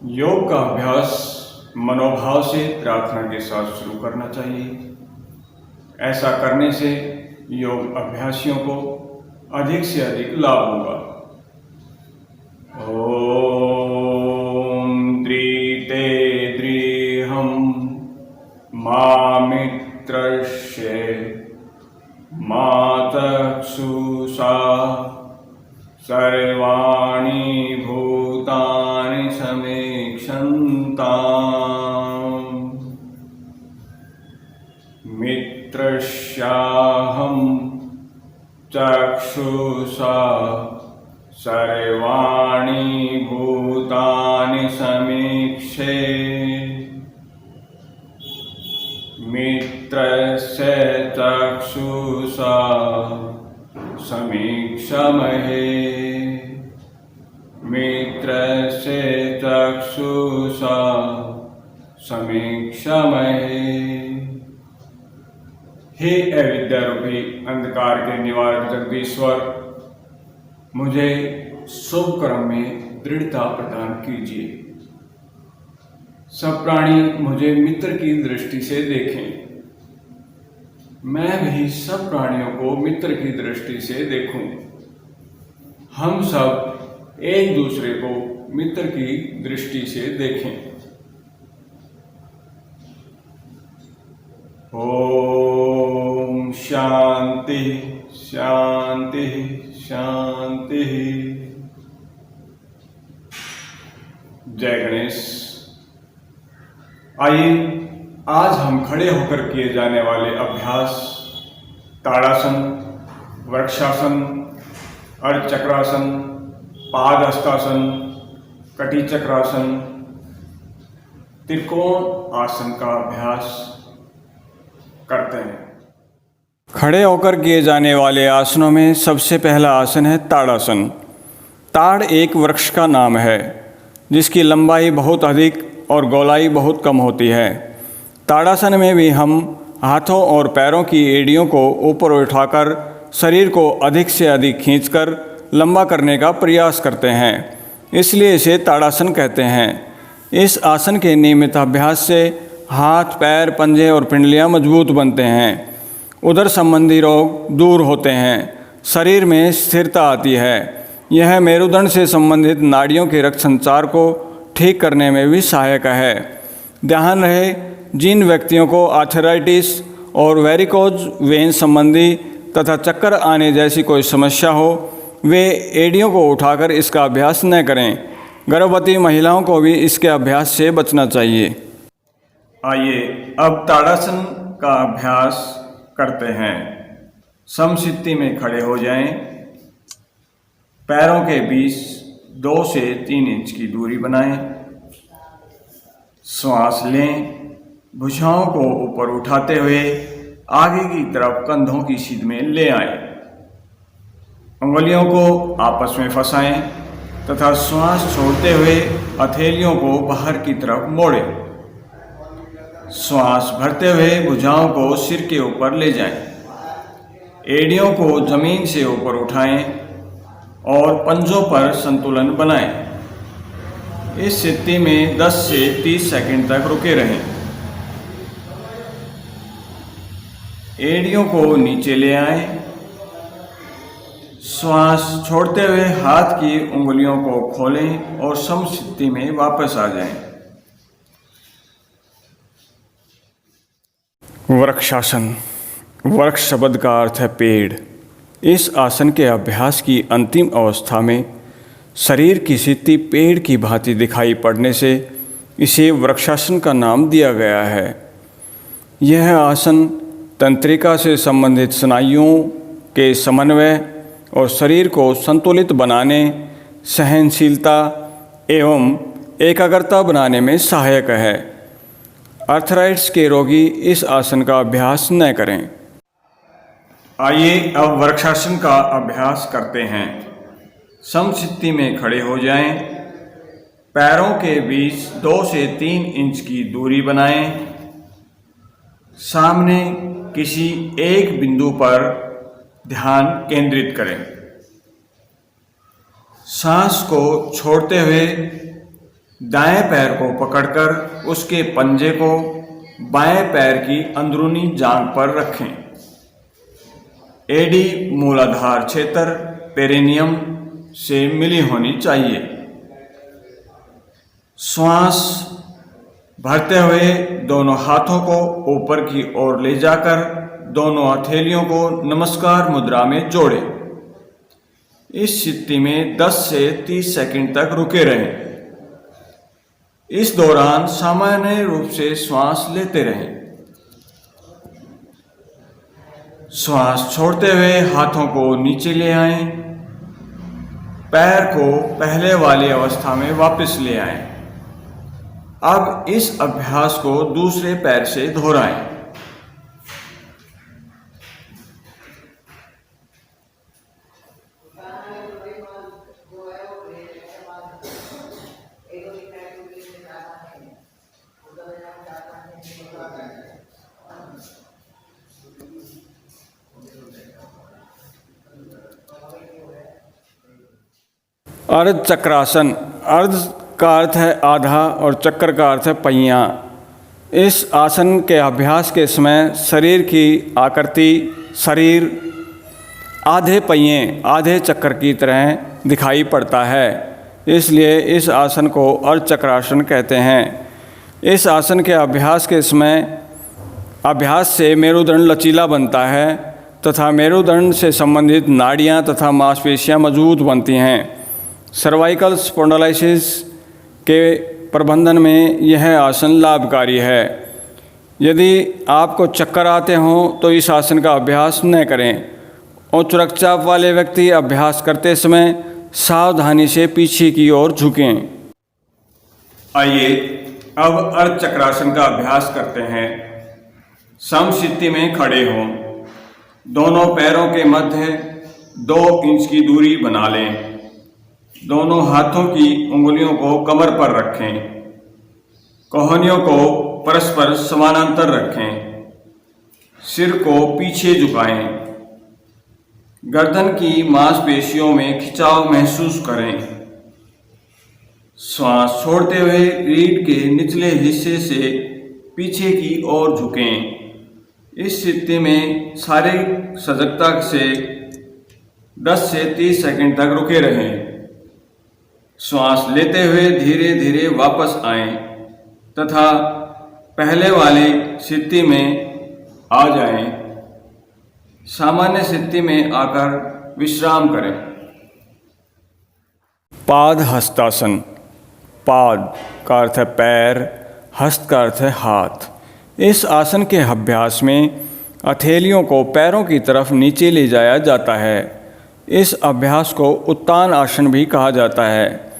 योग का अभ्यास मनोभाव से प्रार्थना के साथ शुरू करना चाहिए। ऐसा करने से योग अभ्यासियों को अधिक से अधिक लाभ होगा। ओम द्रीते द्रीहम मामित्रस्य मातक्षुषा सर्वाणि भूतानि समीक्षन्ताम् मित्रस्याहं चक्षुषा सर्वाणि भूतानि समीक्षे मित्रस्य चक्षुषा समीक्षामहे मित्रस्य चक्षुषा समीक्षामहे। हे अविद्या रूपी अंधकार के निवारक जगदीश्वर, मुझे शुभ कर्म में दृढ़ता प्रदान कीजिए। सब प्राणी मुझे मित्र की दृष्टि से देखें, मैं भी सब प्राणियों को मित्र की दृष्टि से देखूं। हम सब एक दूसरे को मित्र की दृष्टि से देखें। ओम शांति शांति शांति। जय गणेश। आइए आज हम खड़े होकर किए जाने वाले अभ्यास ताड़ासन, वृक्षासन, अर्धचक्रासन, पादहस्तासन, कटी चक्रासन, त्रिकोण आसन का अभ्यास करते हैं। खड़े होकर किए जाने वाले आसनों में सबसे पहला आसन है ताड़ासन। ताड़ एक वृक्ष का नाम है जिसकी लंबाई बहुत अधिक और गोलाई बहुत कम होती है। ताड़ासन में भी हम हाथों और पैरों की एड़ियों को ऊपर उठाकर शरीर को अधिक से अधिक खींचकर लंबा करने का प्रयास करते हैं, इसलिए इसे ताड़ासन कहते हैं। इस आसन के नियमित अभ्यास से हाथ, पैर, पंजे और पिंडलियां मजबूत बनते हैं, उदर संबंधी रोग दूर होते हैं, शरीर में स्थिरता आती है। यह मेरुदंड से संबंधित नाड़ियों के रक्त संचार को ठीक करने में भी सहायक है। ध्यान रहे, जिन व्यक्तियों को आर्थराइटिस और वेरिकोज वेन संबंधी तथा चक्कर आने जैसी कोई समस्या हो, वे एड़ियों को उठाकर इसका अभ्यास न करें। गर्भवती महिलाओं को भी इसके अभ्यास से बचना चाहिए। आइए अब ताड़ासन का अभ्यास करते हैं। समस्थिति में खड़े हो जाएं। पैरों के बीच 2 से 3 इंच की दूरी बनाएं। श्वास लें। भुजाओं को ऊपर उठाते हुए आगे की तरफ कंधों की सीध में ले आएं। उंगलियों को आपस में फंसाएं तथा श्वास छोड़ते हुए हथेलियों को बाहर की तरफ मोड़ें। श्वास भरते हुए भुजाओं को सिर के ऊपर ले जाएं। एड़ियों को जमीन से ऊपर उठाएं और पंजों पर संतुलन बनाएं। इस स्थिति में 10 से 30 सेकंड तक रुके रहें। एड़ियों को नीचे ले आएं। श्वास छोड़ते हुए हाथ की उंगलियों को खोलें और समस्थिति में वापस आ जाएं। वृक्षासन। वृक्ष शब्द का अर्थ है पेड़। इस आसन के अभ्यास की अंतिम अवस्था में शरीर की स्थिति पेड़ की भांति दिखाई पड़ने से इसे वृक्षासन का नाम दिया गया है। यह आसन तंत्रिका से संबंधित स्नायुओं के समन्वय और शरीर को संतुलित बनाने, सहनशीलता एवं एकाग्रता बनाने में सहायक है। आर्थराइटिस के रोगी इस आसन का अभ्यास न करें। आइए अब वृक्षासन का अभ्यास करते हैं। समस्थिति में खड़े हो जाएं। पैरों के बीच 2 से 3 इंच की दूरी बनाएं। सामने किसी एक बिंदु पर ध्यान केंद्रित करें। सांस को छोड़ते हुए दाएं पैर को पकड़कर उसके पंजे को बाएं पैर की अंदरूनी जांघ पर रखें। एडी मूलाधार क्षेत्र पेरिनियम से मिली होनी चाहिए। श्वास भरते हुए दोनों हाथों को ऊपर की ओर ले जाकर दोनों हथेलियों को नमस्कार मुद्रा में जोड़ें। इस स्थिति में 10 से 30 सेकंड तक रुके रहें। इस दौरान सामान्य रूप से श्वास लेते रहें। श्वास छोड़ते हुए हाथों को नीचे ले आएं। पैर को पहले वाली अवस्था में वापस ले आएं। अब इस अभ्यास को दूसरे पैर से दोहराएं। अर्ध चक्रासन। अर्ध का अर्थ है आधा और चक्र का अर्थ है पहिया। इस आसन के अभ्यास के समय शरीर की आकृति शरीर आधे पहिए आधे चक्र की तरह दिखाई पड़ता है, इसलिए इस आसन को अर्ध चक्रासन कहते हैं। इस आसन के अभ्यास के समय अभ्यास से मेरुदंड लचीला बनता है तथा मेरुदंड से संबंधित नाड़ियाँ तथा मांसपेशियाँ मजबूत बनती हैं। सर्वाइकल स्पॉन्डिलोसिस के प्रबंधन में यह आसन लाभकारी है। यदि आपको चक्कर आते हों तो इस आसन का अभ्यास न करें। उच्च रक्तचाप वाले व्यक्ति अभ्यास करते समय सावधानी से पीछे की ओर झुकें। आइए अब अर्ध चक्रासन का अभ्यास करते हैं। समस्थिति में खड़े हों। दोनों पैरों के मध्य 2 इंच की दूरी बना लें। दोनों हाथों की उंगलियों को कमर पर रखें। कोहनियों को परस्पर समानांतर रखें। सिर को पीछे झुकाएं। गर्दन की मांसपेशियों में खिंचाव महसूस करें। श्वास छोड़ते हुए रीढ़ के निचले हिस्से से पीछे की ओर झुकें। इस स्थिति में शारीरिक सजगता से 10 से 30 सेकंड तक रुके रहें। श्वास लेते हुए धीरे धीरे वापस आएं तथा पहले वाली स्थिति में आ जाएं। सामान्य स्थिति में आकर विश्राम करें। पाद हस्तासन। पाद का अर्थ है पैर, हस्त का अर्थ है हाथ। इस आसन के अभ्यास में हथेलियों को पैरों की तरफ नीचे ले जाया जाता है। इस अभ्यास को उत्तान आसन भी कहा जाता है।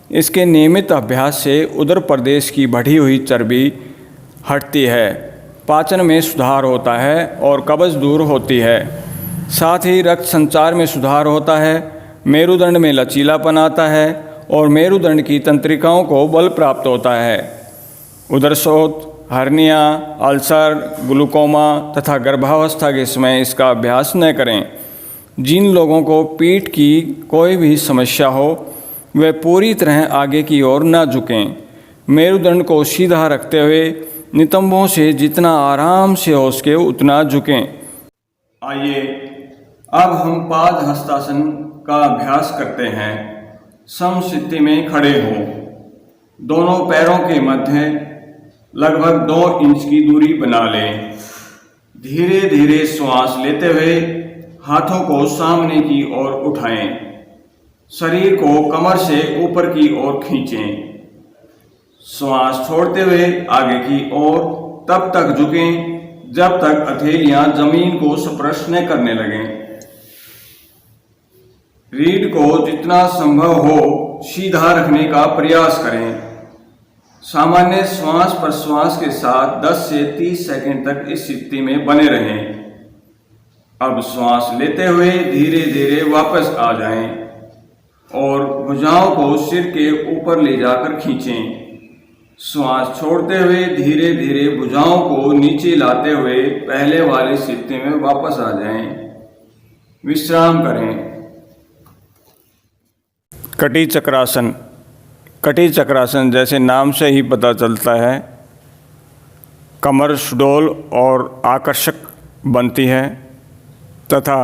इसके नियमित अभ्यास से उदर प्रदेश की बढ़ी हुई चर्बी हटती है, पाचन में सुधार होता है और कब्ज दूर होती है। साथ ही रक्त संचार में सुधार होता है, मेरुदंड में लचीलापन आता है और मेरुदंड की तंत्रिकाओं को बल प्राप्त होता है। उदरशोथ, हर्निया, अल्सर, ग्लूकोमा तथा गर्भावस्था के समय इसका अभ्यास न करें। जिन लोगों को पीठ की कोई भी समस्या हो वे पूरी तरह आगे की ओर न झुकें। मेरुदंड को सीधा रखते हुए नितंबों से जितना आराम से हो सके उतना झुकें। आइए अब हम पाद हस्तासन का अभ्यास करते हैं। समस्थिति में खड़े हों। दोनों पैरों के मध्य लगभग 2 इंच की दूरी बना लें। धीरे धीरे श्वास लेते हुए हाथों को सामने की ओर उठाएं। शरीर को कमर से ऊपर की ओर खींचें। श्वास छोड़ते हुए आगे की ओर तब तक झुकें जब तक हथेलियां जमीन को स्पर्श न करने लगें। रीढ़ को जितना संभव हो सीधा रखने का प्रयास करें। सामान्य श्वास प्रश्वास के साथ 10 से 30 सेकंड तक इस स्थिति में बने रहें। अब श्वास लेते हुए धीरे धीरे वापस आ जाएं और भुजाओं को सिर के ऊपर ले जाकर खींचें। श्वास छोड़ते हुए धीरे धीरे भुजाओं को नीचे लाते हुए पहले वाली स्थिति में वापस आ जाएं। विश्राम करें। कटी चक्रासन। कटी चक्रासन जैसे नाम से ही पता चलता है, कमर सुडौल और आकर्षक बनती है तथा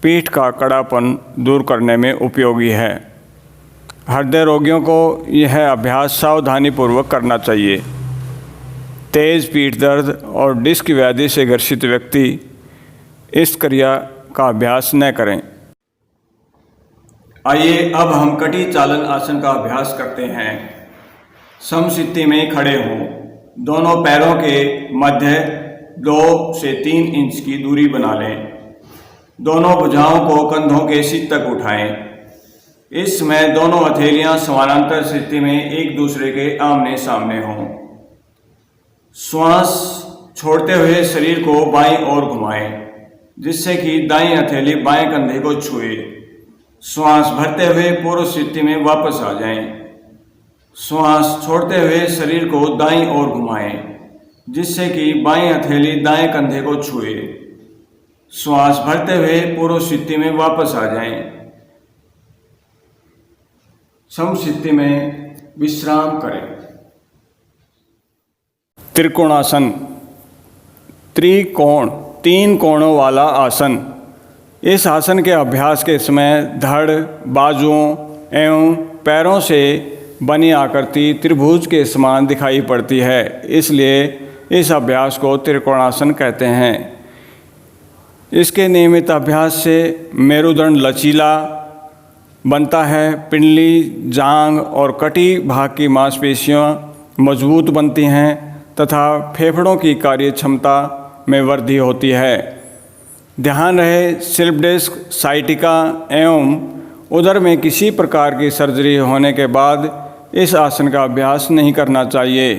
पीठ का कड़ापन दूर करने में उपयोगी है। हृदय रोगियों को यह अभ्यास सावधानीपूर्वक करना चाहिए। तेज़ पीठ दर्द और डिस्क व्याधि से ग्रसित व्यक्ति इस क्रिया का अभ्यास न करें। आइए अब हम कटी चालन आसन का अभ्यास करते हैं। समस्थिति में खड़े हों। दोनों पैरों के मध्य 2 से 3 इंच की दूरी बना लें। दोनों भुजाओं को कंधों के सिर तक उठाएं। इस समय दोनों हथेलियां समानांतर स्थिति में एक दूसरे के आमने सामने हों। श्वास छोड़ते हुए शरीर को बाईं ओर घुमाएं, जिससे कि दाईं हथेली बाएं कंधे को छुए। श्वास भरते हुए पूर्व स्थिति में वापस आ जाएं। श्वास छोड़ते हुए शरीर को दाईं ओर घुमाएं, जिससे कि बाईं हथेली दाएं कंधे को छुए। श्वास भरते हुए पूर्व स्थिति में वापस आ जाएं। समस्थिति में विश्राम करें। त्रिकोणासन, त्रिकोण 3 कोणों वाला आसन। इस आसन के अभ्यास के समय धड़, बाजुओं एवं पैरों से बनी आकृति त्रिभुज के समान दिखाई पड़ती है, इसलिए इस अभ्यास को त्रिकोणासन कहते हैं। इसके नियमित अभ्यास से मेरुदंड लचीला बनता है, पिंडली, जांघ और कटी भाग की मांसपेशियां मजबूत बनती हैं तथा फेफड़ों की कार्य क्षमता में वृद्धि होती है। ध्यान रहे, स्लिप डिस्क, साइटिका एवं उदर में किसी प्रकार की सर्जरी होने के बाद इस आसन का अभ्यास नहीं करना चाहिए।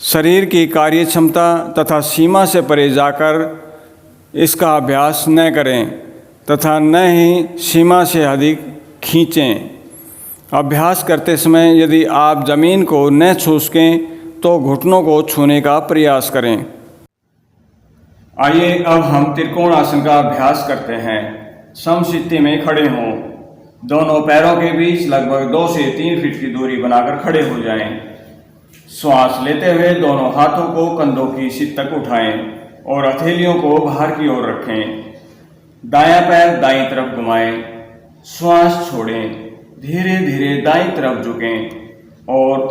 शरीर की कार्य क्षमता तथा सीमा से परे जाकर इसका अभ्यास न करें तथा न ही सीमा से अधिक खींचें। अभ्यास करते समय यदि आप जमीन को न छू सकें तो घुटनों को छूने का प्रयास करें। आइए अब हम त्रिकोण आसन का अभ्यास करते हैं। समस्थिति में खड़े हों। दोनों पैरों के बीच लगभग 2 से 3 फीट की दूरी बनाकर खड़े हो जाएं। श्वास लेते हुए दोनों हाथों को कंधों की सिर तक उठाएं और हथेलियों को बाहर की ओर रखें। दायां पैर दाईं तरफ घुमाएं। श्वास छोड़ें। धीरे धीरे दाईं तरफ झुकें और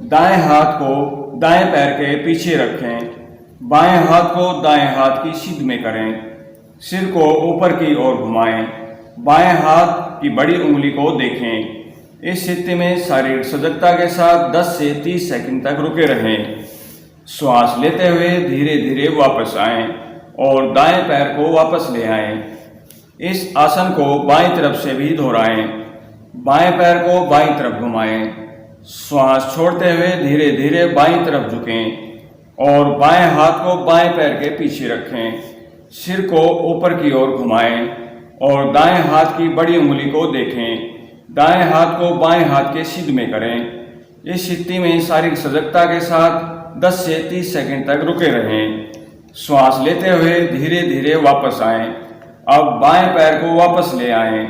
दाएं हाथ को दाएं पैर के पीछे रखें। बाएं हाथ को दाएं हाथ की सीध में करें। सिर को ऊपर की ओर घुमाएं। बाएं हाथ की बड़ी उंगली को देखें। इस स्थिति में शारीरिक सजगता के साथ 10 से 30 सेकंड तक रुके रहें। श्वास लेते हुए धीरे धीरे वापस आएं और दाएं पैर को वापस ले आएं। इस आसन को बाईं तरफ से भी दोहराएं। बाएं पैर को बाईं तरफ घुमाएं। श्वास छोड़ते हुए धीरे धीरे बाईं तरफ झुकें और बाएं हाथ को बाएं पैर के पीछे रखें। सिर को ऊपर की ओर घुमाएं और दाएं हाथ की बड़ी उंगली को देखें। दाएं हाथ को बाएं हाथ के सीध में करें। इस स्थिति में शारीरिक सजगता के साथ 10 से 30 सेकंड तक रुके रहें। श्वास लेते हुए धीरे धीरे वापस आएं। अब बाएं पैर को वापस ले आएं।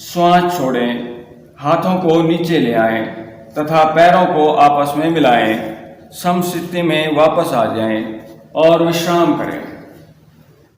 श्वास छोड़ें। हाथों को नीचे ले आएं तथा पैरों को आपस में मिलाएं। समस्थिति में वापस आ जाएं और विश्राम करें।